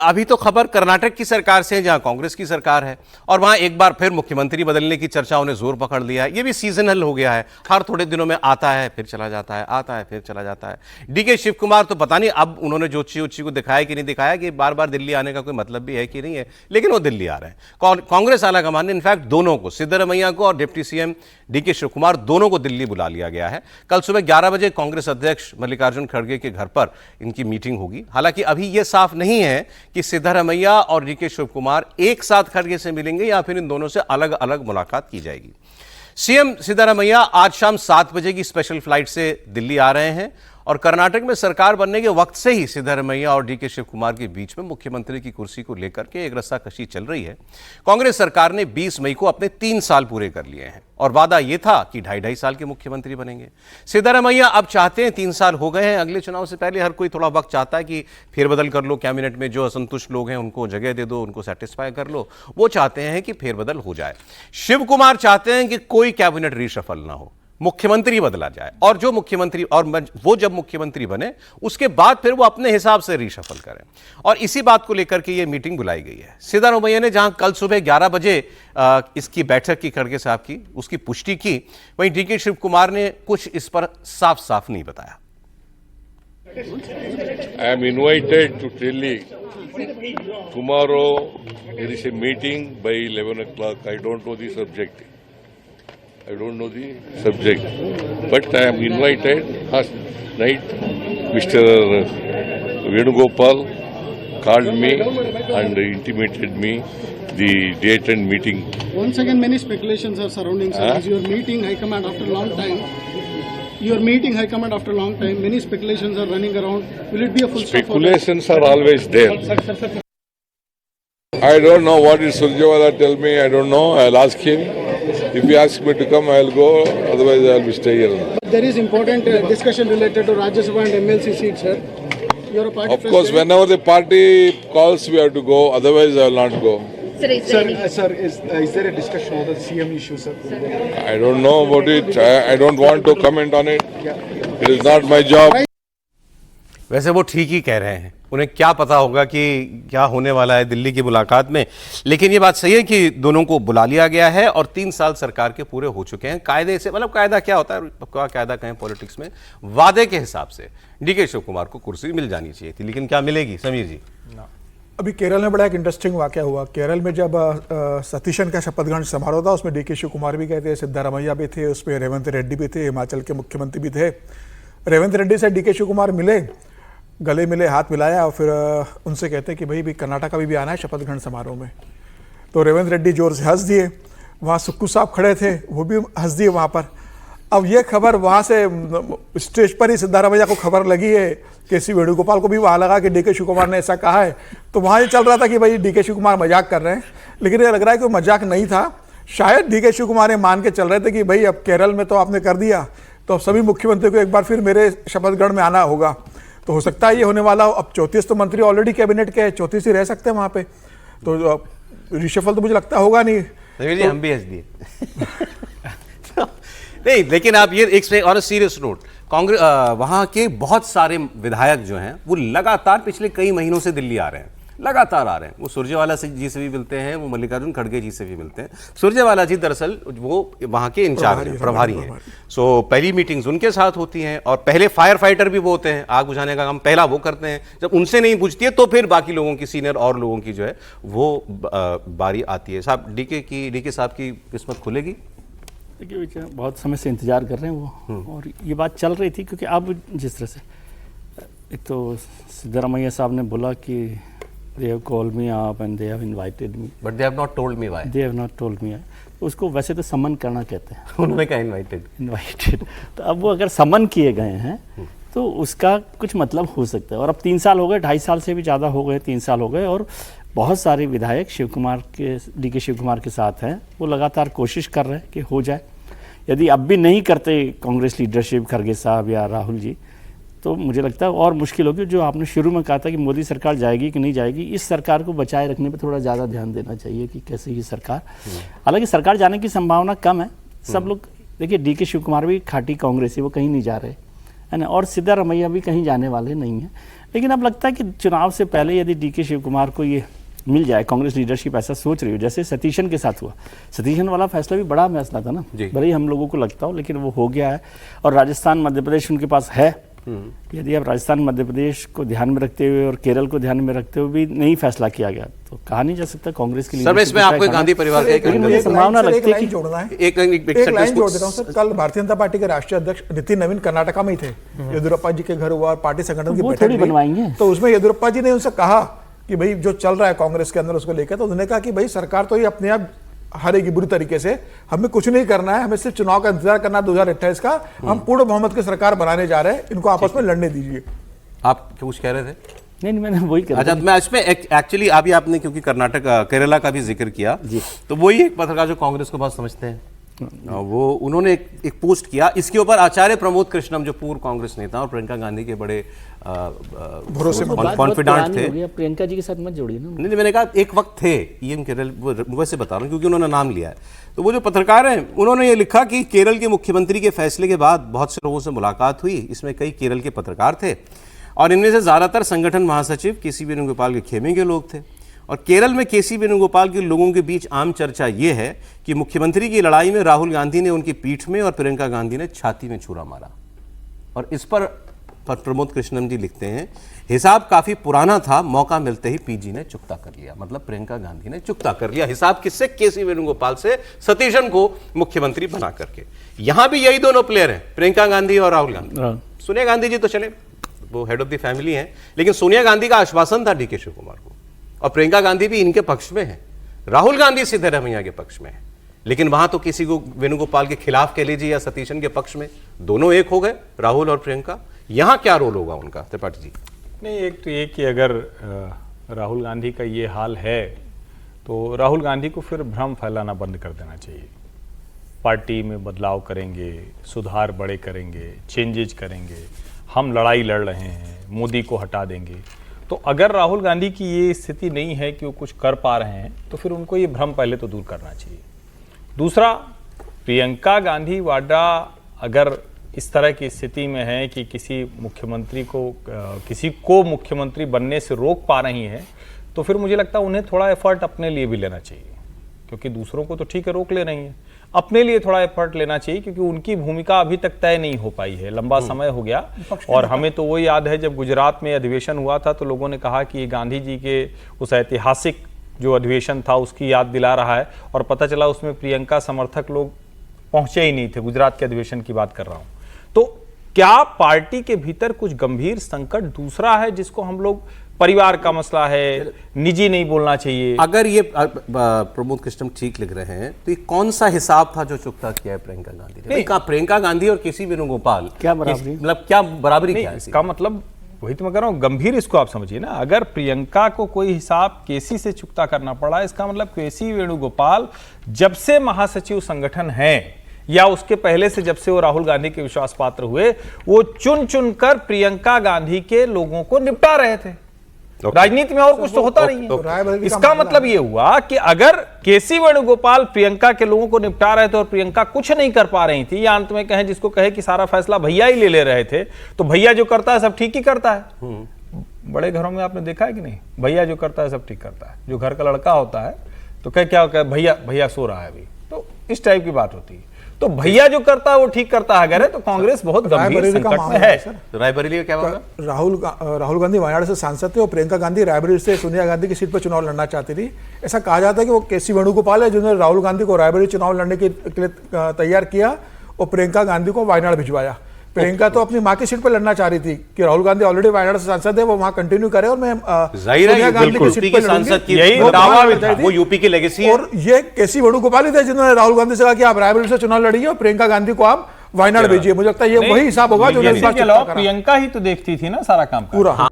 अभी तो खबर कर्नाटक की सरकार से है जहां कांग्रेस की सरकार है और वहां एक बार फिर मुख्यमंत्री बदलने की चर्चाओं ने जोर पकड़ लिया है। ये भी सीजनल हो गया है, हर थोड़े दिनों में आता है फिर चला जाता है, आता है फिर चला जाता है। डीके शिव कुमार तो पता नहीं अब उन्होंने जोशी उच्ची को दिखाया कि नहीं दिखाया कि बार बार दिल्ली आने का कोई मतलब भी है कि नहीं है, लेकिन वो दिल्ली आ रहे हैं। कांग्रेस आलाकमान ने इनफैक्ट दोनों को, सिद्धरमैया को और deputy CM DK Shivakumar, दोनों को दिल्ली बुला लिया गया है। कल सुबह 11 बजे कांग्रेस अध्यक्ष मल्लिकार्जुन खड़गे के घर पर इनकी मीटिंग होगी। हालांकि अभी यह साफ नहीं है कि सिद्धरमैया और डीके शिव कुमार एक साथ खड़गे से मिलेंगे या फिर इन दोनों से अलग अलग मुलाकात की जाएगी। सीएम सिद्धरमैया आज शाम 7 बजे की स्पेशल फ्लाइट से दिल्ली आ रहे हैं और कर्नाटक में सरकार बनने के वक्त से ही सिद्धरमैया और डीके शिव कुमार के बीच में मुख्यमंत्री की कुर्सी को लेकर के एक रस्साकशी चल रही है। कांग्रेस सरकार ने 20 मई को अपने 3 साल पूरे कर लिए हैं और वादा यह था कि 2.5 साल के मुख्यमंत्री बनेंगे। सिद्धरमैया अब चाहते हैं, 3 साल हो गए हैं, अगले चुनाव से पहले हर कोई थोड़ा वक्त चाहता है कि फेरबदल कर लो, कैबिनेट में जो असंतुष्ट लोग हैं उनको जगह दे दो, उनको सेटिस्फाई कर लो। वो चाहते हैं कि फेरबदल हो जाए। शिव कुमार चाहते हैं कि कोई कैबिनेट रीशफल ना हो, मुख्यमंत्री बदला जाए और जो मुख्यमंत्री और वो जब मुख्यमंत्री बने उसके बाद फिर वो अपने हिसाब से रीशफल करें। और इसी बात को लेकर के ये मीटिंग बुलाई गई है। सिद्धरमैया ने जहां कल सुबह 11 बजे इसकी बैठक की खड़गे साहब की, उसकी पुष्टि की, वहीं डीके शिव कुमार ने कुछ इस पर साफ साफ नहीं बताया। I am invited to Delhi. Tomorrow there is a meeting by 11 o'clock. I don't know the subject. But I am invited. Last night, Mr. Venugopal called me and intimated me the date and meeting. Once again, many speculations are surrounding sir. As your meeting High Command after a long time. Your meeting High Command after a long time. Many speculations are running around. Will it be a full stop? Speculations are always there. I don't know what did Surjewala tell me. I don't know. I'll ask him. If he asks me to come, I'll go. Otherwise, I'll be staying here. There is important discussion related to Rajya Sabha and MLC seats, sir. You're a party Of course, whenever the party calls, we have to go. Otherwise, I will not go. Is there a discussion on the CM issue, sir? I don't know about it. I don't want to comment on it. It is not my job. वैसे वो ठीक ही कह रहे हैं, उन्हें क्या पता होगा कि क्या होने वाला है दिल्ली की मुलाकात में। लेकिन ये बात सही है कि दोनों को बुला लिया गया है और 3 साल सरकार के पूरे हो चुके हैं। कायदे से, मतलब कायदा क्या होता है, क्या कायदा कहें पॉलिटिक्स में, वादे के हिसाब से डीके शिव कुमार को कुर्सी मिल जानी चाहिए थी, लेकिन क्या मिलेगी समीर जी? अभी केरल में बड़ा एक इंटरेस्टिंग वाकया हुआ। केरल में जब सतीशन का शपथ ग्रहण समारोह था, उसमें डीके शिव कुमार भी गए थे, सिद्धरमैया भी थे, उसमें रेवंत रेड्डी भी थे, हिमाचल के मुख्यमंत्री भी थे। रेवंत रेड्डी से डीके शिव कुमार मिले, गले मिले, हाथ मिलाया और फिर उनसे कहते कि भाई भी कर्नाटक भी आना है शपथ ग्रहण समारोह में। तो रेवंत रेड्डी जोर से हंस दिए। वहाँ सुक्कू साहब खड़े थे, वो भी हंस दिए वहाँ पर। अब ये खबर वहाँ से स्टेज पर ही सिद्धरमैया को खबर लगी है, केसी वेणुगोपाल को भी वहाँ लगा कि डीके शिव कुमार ने ऐसा कहा है। तो वहाँ ये चल रहा था कि भाई डीके शिव कुमार मजाक कर रहे हैं, लेकिन ये लग रहा है कि वो मजाक नहीं था। शायद डीके शिव कुमार ये मान के चल रहे थे कि भाई अब केरल में तो आपने कर दिया, तो अब सभी मुख्यमंत्री को एक बार फिर मेरे शपथ ग्रहण में आना होगा। तो हो सकता है ये होने वाला हो। अब 34 तो मंत्री ऑलरेडी कैबिनेट के 34 ही रह सकते हैं वहाँ पे, तो रिशफल तो मुझे लगता होगा नहीं। तो हम भी हंस दिए नहीं, लेकिन आप ये एक on a serious note, Congress वहाँ के बहुत सारे विधायक जो हैं वो लगातार पिछले कई महीनों से दिल्ली आ रहे हैं, लगातार आ रहे हैं। वो सुरजेवाला जी से भी मिलते हैं, वो मल्लिकार्जुन खड़गे जी से भी मिलते हैं। सुरजेवाला जी दरअसल वो वहाँ के इंचार्ज हैं, प्रभारी हैं। सो पहली मीटिंग्स उनके साथ होती हैं और पहले फायर फाइटर भी वो होते हैं, आग बुझाने का काम पहला वो करते हैं। जब उनसे नहीं बुझती है तो फिर बाकी लोगों की, सीनियर और लोगों की जो है वो बारी आती है। साहब डीके साहब की किस्मत खुलेगी? देखिए, बहुत समय से इंतजार कर रहे हैं वो, और ये बात चल रही थी क्योंकि अब जिस तरह से एक तो सिद्धरमैया साहब ने बोला कि they have called me up and they have invited me, but they have not told me why. they have not told me. तो उसको वैसे तो समन करना कहते हैं। उन्होंने कहा इनवाइटेड। तो अब वो अगर समन किए गए हैं तो उसका कुछ मतलब हो सकता है। और अब 3 साल हो गए, 2.5 साल से भी ज़्यादा हो गए, 3 साल हो गए, और बहुत सारे विधायक डीके शिव कुमार के साथ हैं। वो लगातार कोशिश कर रहे हैं कि हो जाए। यदि अब भी नहीं करते कांग्रेस लीडरशिप, खड़गे साहब या राहुल जी, तो मुझे लगता है और मुश्किल होगी। जो आपने शुरू में कहा था कि मोदी सरकार जाएगी कि नहीं जाएगी, इस सरकार को बचाए रखने पर थोड़ा ज़्यादा ध्यान देना चाहिए कि कैसे ये सरकार, हालांकि सरकार जाने की संभावना कम है। सब लोग देखिए, डीके शिव कुमार भी खाटी कांग्रेसी, वो कहीं नहीं जा रहे है ना, और सिद्धरमैया भी कहीं जाने वाले नहीं हैं। लेकिन अब लगता है कि चुनाव से पहले यदि डीके शिव कुमार को ये मिल जाए, कांग्रेस लीडरशिप ऐसा सोच रही हो, जैसे सतीशन के साथ हुआ। सतीशन वाला फैसला भी बड़ा फैसला था ना, भले ही हम लोगों को लगता हो, लेकिन वो हो गया है। और राजस्थान मध्य प्रदेश उनके पास है। यदि अब राजस्थान मध्य प्रदेश को ध्यान में रखते हुए और केरल को ध्यान में रखते हुए भी नहीं फैसला किया गया, तो कहा नहीं जा सकता कांग्रेस के लिए। सर, इसमें आपको गांधी परिवार का लेकिन मुझे संभावना लगती है कि जोड़ना है, एक लाइन जोड़ देता हूँ सर। कल भारतीय जनता पार्टी के राष्ट्रीय अध्यक्ष नितिन नवीन कर्नाटका में ही थे, येदियुरप्पा जी के घर हुआ, पार्टी संगठन की बैठक बनवाएंगे, तो उसमें येदियुरप्पा जी ने उनसे कहा कि भाई जो चल रहा है कांग्रेस के अंदर उसको लेकर, तो उन्होंने कहा कि भाई सरकार तो ये अपने आप हारेगी बुरी तरीके से, हमें कुछ नहीं करना है, हमें सिर्फ चुनाव का इंतजार करना है 2028 का, हम पूर्ण बहुमत की सरकार बनाने जा रहे हैं, इनको आपस में लड़ने दीजिए। आप कुछ कह रहे थे? नहीं, मैंने वही कहा। अच्छा, मैं इसमें एक्चुअली अभी आपने क्योंकि कर्नाटक केरला का भी जिक्र किया, तो वही एक पत्रकार जो कांग्रेस को बहुत समझते हैं, वो उन्होंने एक पोस्ट किया। इसके ऊपर आचार्य प्रमोद कृष्णम जो पूर्व कांग्रेस नेता और प्रियंका गांधी के बड़े कॉन्फिडेंट थे। प्रियंका जी के साथ मत जोड़िए ना। नहीं, मैंने कहा एक वक्त थे ईएम केरल, वैसे बता रहा हूँ क्योंकि उन्होंने नाम लिया है। तो वो जो पत्रकार हैं उन्होंने ये लिखा कि केरल के मुख्यमंत्री के फैसले के बाद बहुत से लोगों से मुलाकात हुई, इसमें कई केरल के पत्रकार थे और इनमें से ज़्यादातर संगठन महासचिव केसी वेणुगोपाल के खेमे के लोग थे। और केरल में केसी वेणुगोपाल के लोगों के बीच आम चर्चा ये है कि मुख्यमंत्री की लड़ाई में राहुल गांधी ने उनकी पीठ में और प्रियंका गांधी ने छाती में छुरा मारा। और इस पर प्रमोद कृष्णम जी लिखते हैं, हिसाब काफी पुराना था, मौका मिलते ही पीजी ने चुकता कर लिया। मतलब प्रियंका गांधी ने चुकता कर लिया हिसाब, किससे? केसी वेणुगोपाल से, सतीशन को मुख्यमंत्री बना करके। यहां भी यही दोनों प्लेयर हैं, प्रियंका गांधी और राहुल गांधी। सोनिया गांधी जी तो चले, वो हेड ऑफ द फैमिली हैं, लेकिन सोनिया गांधी का आश्वासन था डीके शिव कुमार को, और प्रियंका गांधी भी इनके पक्ष में है, राहुल गांधी सिद्धरामैया के पक्ष में है। लेकिन वहां तो किसी को वेणुगोपाल के खिलाफ कह लीजिए या सतीशन के पक्ष में, दोनों एक हो गए, राहुल और प्रियंका। यहां क्या रोल होगा उनका, त्रिपाठी जी? नहीं, एक तो ये कि अगर राहुल गांधी का ये हाल है तो राहुल गांधी को फिर भ्रम फैलाना बंद कर देना चाहिए। पार्टी में बदलाव करेंगे, सुधार बड़े करेंगे, चेंजेज करेंगे, हम लड़ाई लड़ रहे हैं, मोदी को हटा देंगे। तो अगर राहुल गांधी की ये स्थिति नहीं है कि वो कुछ कर पा रहे हैं, तो फिर उनको ये भ्रम पहले तो दूर करना चाहिए। दूसरा, प्रियंका गांधी वाड्रा अगर इस तरह की स्थिति में है कि किसी को मुख्यमंत्री बनने से रोक पा रही हैं, तो फिर मुझे लगता है उन्हें थोड़ा एफर्ट अपने लिए भी लेना चाहिए, क्योंकि दूसरों को तो ठीक है रोक ले रही हैं, अपने लिए थोड़ा एफर्ट लेना चाहिए, क्योंकि उनकी भूमिका अभी तक तय नहीं हो पाई है, लंबा समय हो गया। और हमें तो वो याद है जब गुजरात में अधिवेशन हुआ था तो लोगों ने कहा कि ये गांधी जी के उस ऐतिहासिक जो अधिवेशन था उसकी याद दिला रहा है, और पता चला उसमें प्रियंका समर्थक लोग पहुंचे ही नहीं थे। गुजरात के अधिवेशन की बात कर रहा हूं। तो क्या पार्टी के भीतर कुछ गंभीर संकट दूसरा है जिसको हम लोग, परिवार का मसला है, निजी नहीं बोलना चाहिए? अगर ये प्रमोद कृष्णम ठीक लिख रहे हैं तो ये कौन सा हिसाब था जो चुकता किया है प्रियंका गांधी ने? प्रियंका गांधी और केसी वेणुगोपाल क्या बराबरी, मतलब क्या बराबरी क्या है? इसका मतलब वही तो मैं कह रहा हूं, गंभीर इसको आप समझिए ना। अगर प्रियंका को कोई हिसाब केसी से चुकता करना पड़ा, इसका मतलब केसी वेणुगोपाल जब से महासचिव संगठन है या उसके पहले से जब से वो राहुल गांधी के विश्वास पात्र हुए, वो चुन चुन कर प्रियंका गांधी के लोगों को निपटा रहे थे। राजनीति में और कुछ तो होता नहीं है। इसका मतलब ये हुआ कि अगर केसी वेणुगोपाल प्रियंका के लोगों को निपटा रहे थे और प्रियंका कुछ नहीं कर पा रही थी, या अंत में कहें जिसको कहे कि सारा फैसला भैया ही ले रहे थे, तो भैया जो करता है सब ठीक ही करता है। बड़े घरों में आपने देखा है कि नहीं, भैया जो करता है सब ठीक करता है। जो घर का लड़का होता है तो क्या भैया सो रहा है अभी, तो इस टाइप की बात होती है। तो भैया जो करता है वो ठीक करता है अगर है, तो कांग्रेस बहुत गंभीर संकट में है। रायबरेली का क्या होगा? राहुल गांधी वायनाड से सांसद थे और प्रियंका गांधी रायबरेली से सोनिया गांधी की सीट पर चुनाव लड़ना चाहती थी। ऐसा कहा जाता है कि वो केसी वेणुगोपाल है जिन्होंने राहुल गांधी को रायबरेली चुनाव लड़ने के लिए तैयार किया और प्रियंका गांधी को वायनाड भिजवाया। प्रियंका तो अपनी माँ की सीट पर लड़ना चाह रही थी कि राहुल गांधी ऑलरेडी वायनाड से सांसद है, वो वहां कंटिन्यू करे और मैं सोनिया गांधी की सीट पर लड़ूंगी। यही दावा था, वो यूपी की लेगेसी है। और ये केसी वेणुगोपाल ही थे जिन्होंने राहुल गांधी से कहा कि आप रायबरेली से चुनाव लड़िए और प्रियंका गांधी को आप वायनाड भेजिए। मुझे लगता है ये वही हिसाब होगा जो प्रियंका ही तो देखती थी ना सारा काम पूरा।